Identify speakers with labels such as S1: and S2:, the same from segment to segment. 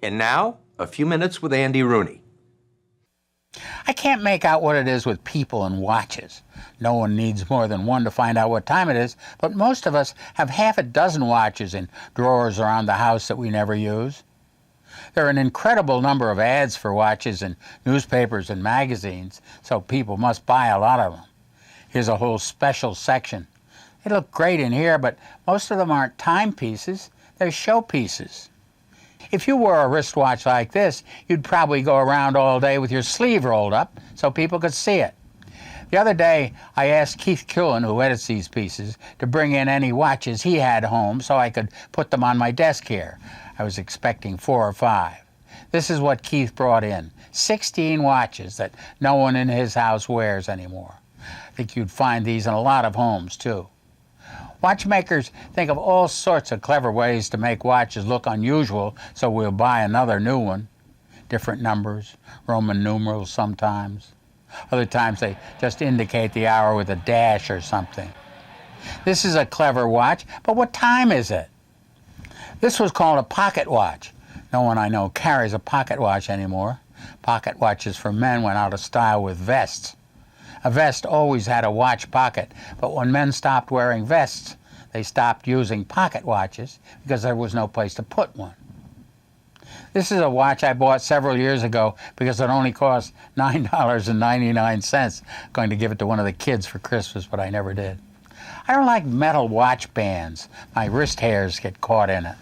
S1: And now, a few minutes with Andy Rooney.
S2: I can't make out what it is with people and watches. No one needs more than one to find out what time it is, but most of us have half a dozen watches in drawers around the house that we never use. There are an incredible number of ads for watches in newspapers and magazines, so people must buy a lot of them. Here's a whole special section. They look great in here, but most of them aren't timepieces, they're showpieces. If you wore a wristwatch like this, you'd probably go around all day with your sleeve rolled up so people could see it. The other day, I asked Keith Cullen, who edits these pieces, to bring in any watches he had home so I could put them on my desk here. I was expecting 4 or 5. This is what Keith brought in, 16 watches that no one in his house wears anymore. I think you'd find these in a lot of homes, too. Watchmakers think of all sorts of clever ways to make watches look unusual, so we'll buy another new one. Different numbers, Roman numerals sometimes. Other times they just indicate the hour with a dash or something. This is a clever watch, but what time is it? This was called a pocket watch. No one I know carries a pocket watch anymore. Pocket watches for men went out of style with vests. A vest always had a watch pocket, but when men stopped wearing vests, they stopped using pocket watches because there was no place to put one. This is a watch I bought several years ago because it only cost $9.99. I'm going to give it to one of the kids for Christmas, but I never did. I don't like metal watch bands. My wrist hairs get caught in it.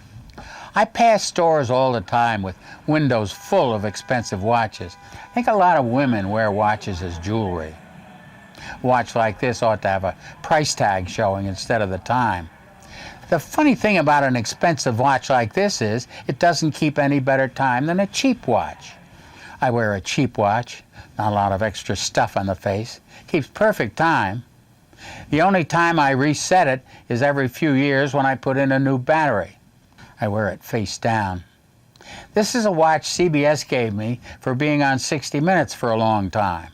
S2: I pass stores all the time with windows full of expensive watches. I think a lot of women wear watches as jewelry. A watch like this ought to have a price tag showing instead of the time. The funny thing about an expensive watch like this is it doesn't keep any better time than a cheap watch. I wear a cheap watch, not a lot of extra stuff on the face, keeps perfect time. The only time I reset it is every few years when I put in a new battery. I wear it face down. This is a watch CBS gave me for being on 60 Minutes for a long time.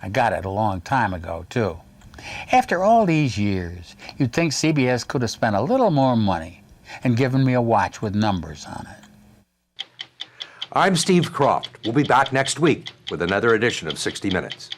S2: I got it a long time ago, too. After all these years, you'd think CBS could have spent a little more money and given me a watch with numbers on it.
S1: I'm Steve Croft. We'll be back next week with another edition of 60 Minutes.